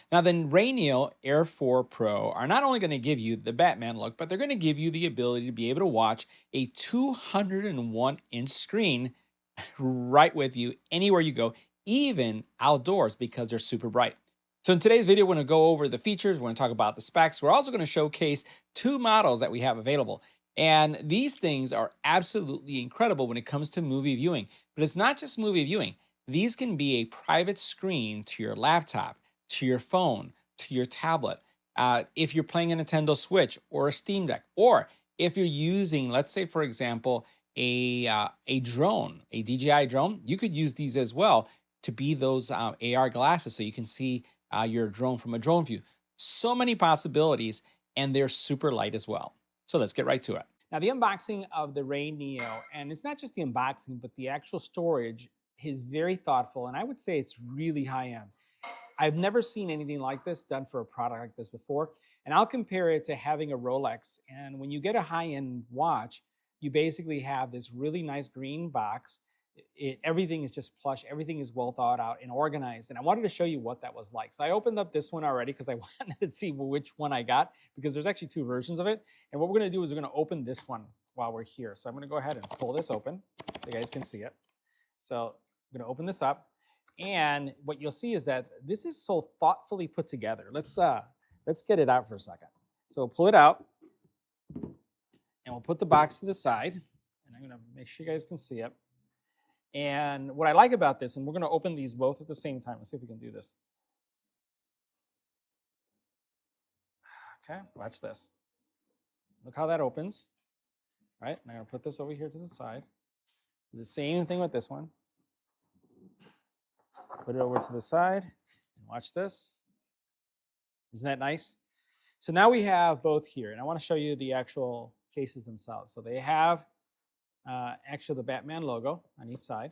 Now, the RayNeo Air 4 Pro are not only going to give you the Batman look, but they're going to give you the ability to be able to watch a 201-inch screen right with you anywhere you go, even outdoors, because they're super bright. So in today's video, we're going to go over the features. We're going to talk about the specs. We're also going to showcase two models that we have available. And these things are absolutely incredible when it comes to movie viewing. But it's not just movie viewing. These can be a private screen to your laptop, to your phone, to your tablet. If you're playing a Nintendo Switch or a Steam Deck, or if you're using, let's say, for example, a drone, a DJI drone, you could use these as well to be those AR glasses so you can see your drone from a drone view. So many possibilities, and they're super light as well. So let's get right to it. Now, the unboxing of the RayNeo, and it's not just the unboxing, but the actual storage is very thoughtful, and I would say it's really high end. I've never seen anything like this done for a product like this before, and I'll compare it to having a Rolex. And when you get a high-end watch, you basically have this really nice green box. Everything is just plush, everything is well thought out and organized. And I wanted to show you what that was like. So I opened up this one already because I wanted to see which one I got, because there's actually two versions of it. And what we're going to do is we're going to open this one while we're here. So I'm going to go ahead and pull this open so you guys can see it. So I'm going to open this up. And what you'll see is that this is so thoughtfully put together. Let's get it out for a second. So we'll pull it out, and we'll put the box to the side. And I'm going to make sure you guys can see it. And what I like about this, and we're going to open these both at the same time. Let's see if we can do this. Okay, watch this. Look how that opens. All right, and I'm going to put this over here to the side. Do the same thing with this one. Put it over to the side, and watch this. Isn't that nice? So now we have both here, and I want to show you the actual cases themselves. So they have actually the Batman logo on each side,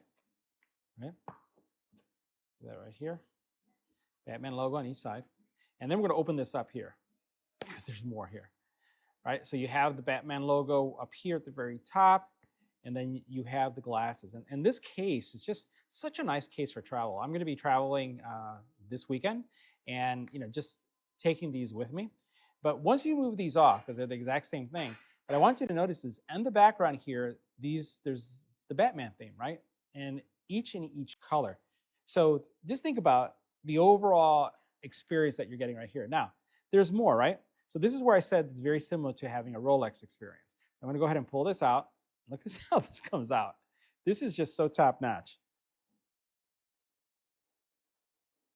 right? So that right here, Batman logo on each side. And then we're going to open this up here because there's more here, right? So you have the Batman logo up here at the very top, and then you have the glasses. And this case is just such a nice case for travel. I'm going to be traveling this weekend, and just taking these with me. But once you move these off, because they're the exact same thing, what I want you to notice is in the background here, there's the Batman theme, right? And each in each color. So just think about the overall experience that you're getting right here. Now, there's more, right? So this is where I said it's very similar to having a Rolex experience. So I'm going to go ahead and pull this out. Look at how this comes out. This is just so top notch.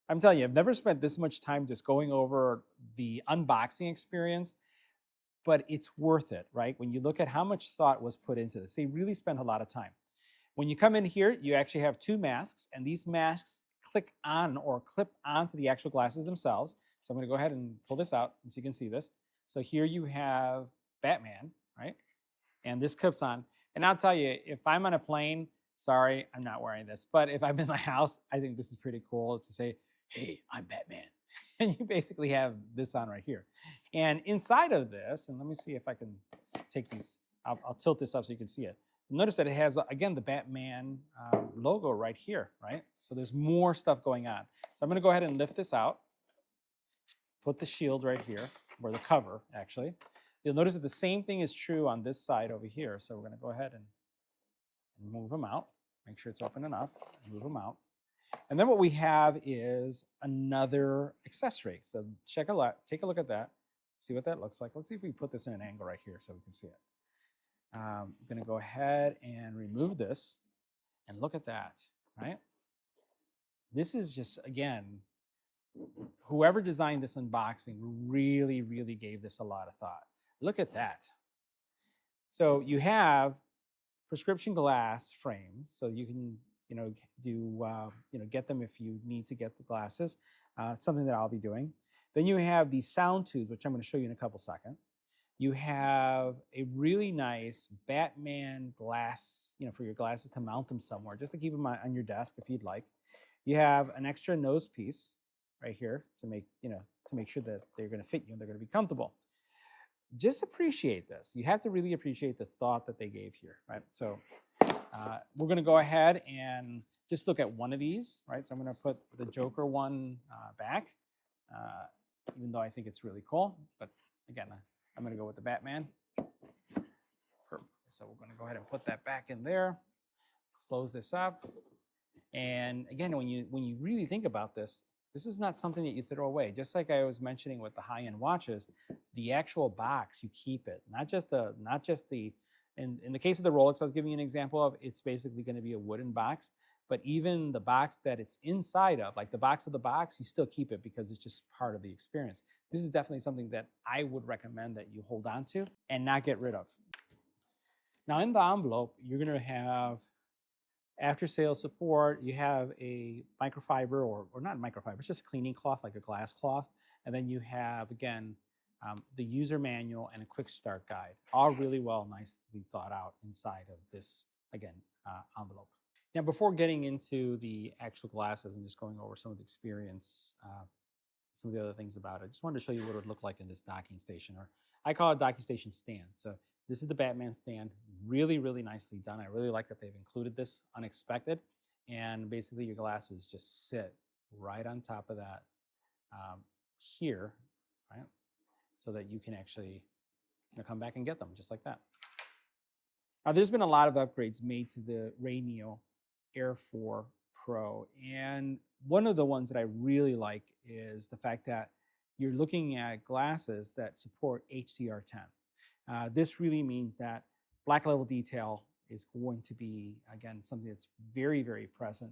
I'm telling you, I've never spent this much time just going over the unboxing experience, but it's worth it, right? When you look at how much thought was put into this, they really spent a lot of time. When you come in here, you actually have two masks, and these masks click on or clip onto the actual glasses themselves. So I'm going to go ahead and pull this out so you can see this. So here you have Batman, right? And this clips on. And I'll tell you, if I'm on a plane, sorry, I'm not wearing this. But if I'm in my house, I think this is pretty cool to say, hey, I'm Batman. And you basically have this on right here. And inside of this, and let me see if I can take these, I'll tilt this up so you can see it. Notice that it has, again, the Batman logo right here, right? So there's more stuff going on. So I'm going to go ahead and lift this out, put the shield right here, or the cover, actually. You'll notice that the same thing is true on this side over here. So we're going to go ahead and move them out. Make sure it's open enough. Move them out. And then what we have is another accessory. So take a look at that. See what that looks like. Let's see if we put this in an angle right here so we can see it. I'm going to go ahead and remove this. And look at that, right? This is just, again, whoever designed this unboxing really, really gave this a lot of thought. Look at that. So you have prescription glass frames, so you can get them if you need to get the glasses, something that I'll be doing. Then you have these sound tubes, which I'm going to show you in a couple seconds. You have a really nice Batman glass, for your glasses to mount them somewhere, just to keep them on your desk if you'd like. You have an extra nose piece right here to make sure that they're going to fit you and they're going to be comfortable. Just appreciate this. You have to really appreciate the thought that they gave here, right? So we're going to go ahead and just look at one of these, right? So I'm going to put the Joker one back. even though I think it's really cool. But again, I'm going to go with the Batman. So we're going to go ahead and put that back in there, close this up. And again, when you really think about this, this is not something that you throw away. Just like I was mentioning with the high-end watches, the actual box, you keep it, not just the in the case of the Rolex I was giving you an example of, it's basically going to be a wooden box, but even the box that it's inside of, like the box of the box, you still keep it because it's just part of the experience. This is definitely something that I would recommend that you hold on to and not get rid of. Now in the envelope, you're going to have after sales support, you have a microfiber or not microfiber, it's just a cleaning cloth, like a glass cloth. And then you have, again, the user manual and a quick start guide, all really well, nicely thought out inside of this, again, envelope. Now, before getting into the actual glasses and just going over some of the experience, some of the other things about it, I just wanted to show you what it would look like in this docking station, or I call it docking station stand. So this is the Batman stand, really, really nicely done. I really like that they've included this unexpected. And basically your glasses just sit right on top of that here, right? So that you can actually come back and get them just like that. Now there's been a lot of upgrades made to the RayNeo Air 4 Pro. And one of the ones that I really like is the fact that you're looking at glasses that support HDR10. This really means that black level detail is going to be, again, something that's very, very present.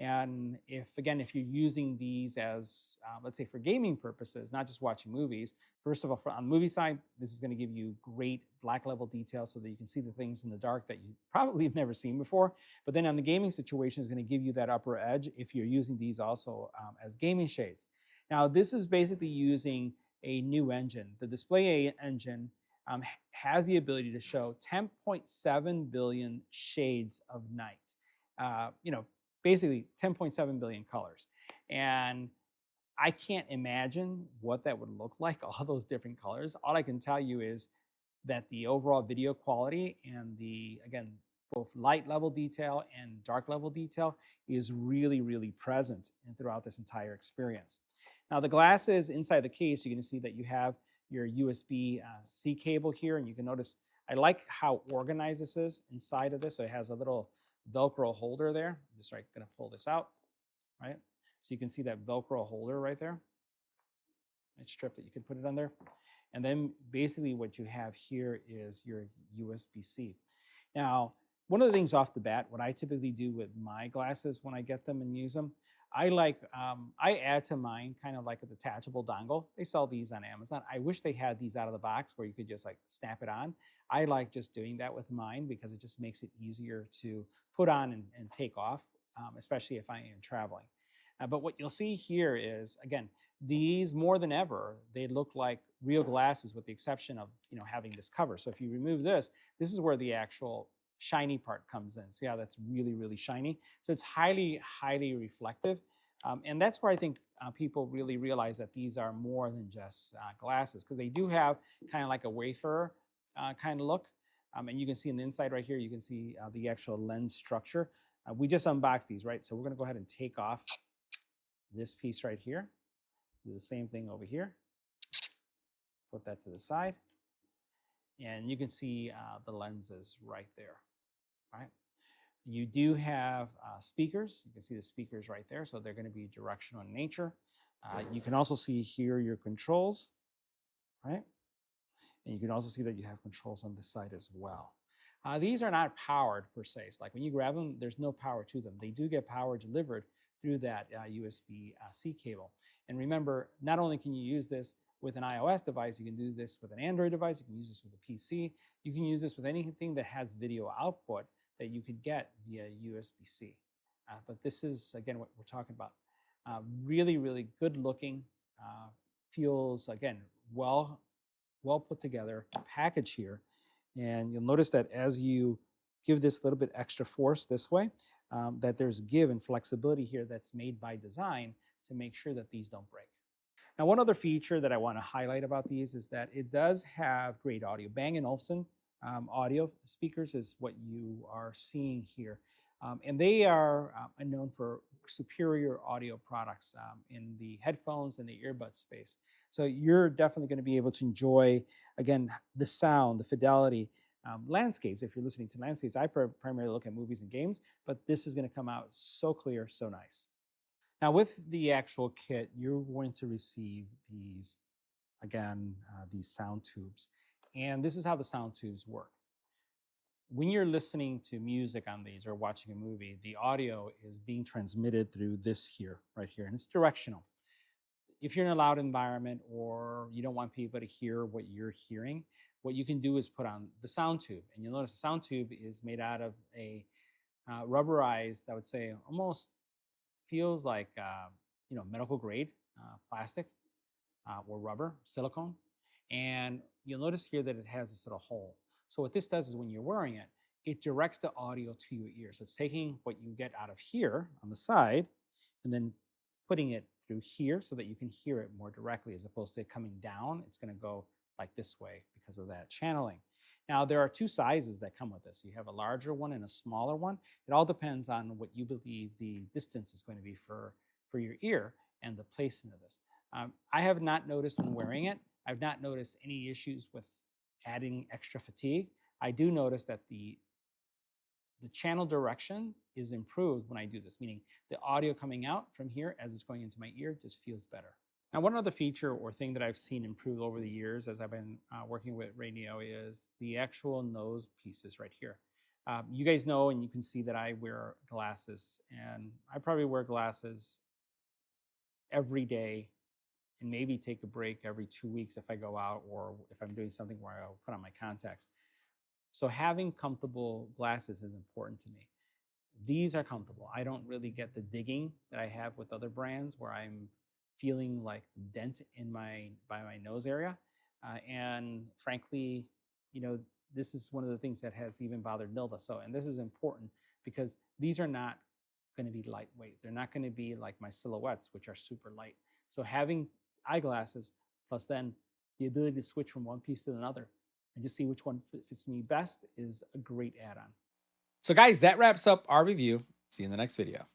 And if you're using these as, let's say for gaming purposes, not just watching movies, first of all, on the movie side, this is going to give you great black level detail so that you can see the things in the dark that you probably have never seen before. But then on the gaming situation, is going to give you that upper edge if you're using these also as gaming shades. Now, this is basically using a new engine. The Display engine has the ability to show 10.7 billion shades of night. Basically 10.7 billion colors. And I can't imagine what that would look like, all those different colors. All I can tell you is that the overall video quality and the, again, both light level detail and dark level detail is really, really present throughout this entire experience. Now the glasses inside the case, you're going to see that you have your USB-C cable here, and you can notice, I like how organized this is inside of this. So it has a little Velcro holder there. I'm just going to pull this out, right? So you can see that Velcro holder right there. Nice strip that you can put it on there. And then basically what you have here is your USB-C. Now, one of the things off the bat, what I typically do with my glasses when I get them and use them, I add to mine kind of like a detachable dongle. They sell these on Amazon. I wish they had these out of the box where you could just like snap it on. I like just doing that with mine because it just makes it easier to put on and take off, especially if I am traveling. But what you'll see here is, again, these more than ever, they look like real glasses with the exception of having this cover. So if you remove this, this is where the actual shiny part comes in. See how that's really, really shiny? So it's highly, highly reflective. And that's where I think people really realize that these are more than just glasses, because they do have kind of like a wafer kind of look. And you can see on the inside right here, you can see the actual lens structure. We just unboxed these, right? So we're going to go ahead and take off this piece right here. Do the same thing over here. Put that to the side. And you can see the lenses right there. Right? You do have speakers. You can see the speakers right there. So they're going to be directional in nature. You can also see here your controls, right? And you can also see that you have controls on this side as well. These are not powered per se. So like when you grab them, there's no power to them. They do get power delivered through that USB-C cable. And remember, not only can you use this with an iOS device, you can do this with an Android device, you can use this with a PC, you can use this with anything that has video output that you could get via USB-C. But this is, again, what we're talking about. Really, really good looking, feels, again, well put together package here. And you'll notice that as you give this a little bit extra force this way, that there's give and flexibility here that's made by design to make sure that these don't break. Now, one other feature that I want to highlight about these is that it does have great audio. Bang & Olufsen audio speakers is what you are seeing here. And they are known for superior audio products in the headphones and the earbud space. So you're definitely going to be able to enjoy, again, the sound, the fidelity, landscapes. If you're listening to landscapes, I primarily look at movies and games, but this is going to come out so clear, so nice. Now, with the actual kit, you're going to receive these, again, these sound tubes. And this is how the sound tubes work. When you're listening to music on these or watching a movie, the audio is being transmitted through this here, right here, and it's directional. If you're in a loud environment or you don't want people to hear what you're hearing, what you can do is put on the sound tube. And you'll notice the sound tube is made out of a rubberized, I would say, almost feels like medical grade plastic or rubber, silicone. And you'll notice here that it has this little hole. So what this does is when you're wearing it, it directs the audio to your ear. So it's taking what you get out of here on the side and then putting it through here so that you can hear it more directly as opposed to it coming down. It's going to go like this way because of that channeling. Now, there are two sizes that come with this. You have a larger one and a smaller one. It all depends on what you believe the distance is going to be for your ear and the placement of this. I have not noticed when wearing it, I've not noticed any issues with adding extra fatigue. I do notice that the channel direction is improved when I do this, meaning the audio coming out from here as it's going into my ear just feels better. Now, one other feature or thing that I've seen improve over the years as I've been working with RayNeo is the actual nose pieces right here. You guys know and you can see that I wear glasses, and I probably wear glasses every day and maybe take a break every 2 weeks if I go out or if I'm doing something where I'll put on my contacts. So having comfortable glasses is important to me. These are comfortable. I don't really get the digging that I have with other brands where I'm feeling like dent in my nose area. And frankly, this is one of the things that has even bothered Nilda. So, and this is important because these are not going to be lightweight. They're not going to be like my silhouettes, which are super light. So having eyeglasses plus then the ability to switch from one piece to another and just see which one fits me best is a great add-on. So guys, that wraps up our review. See you in the next video.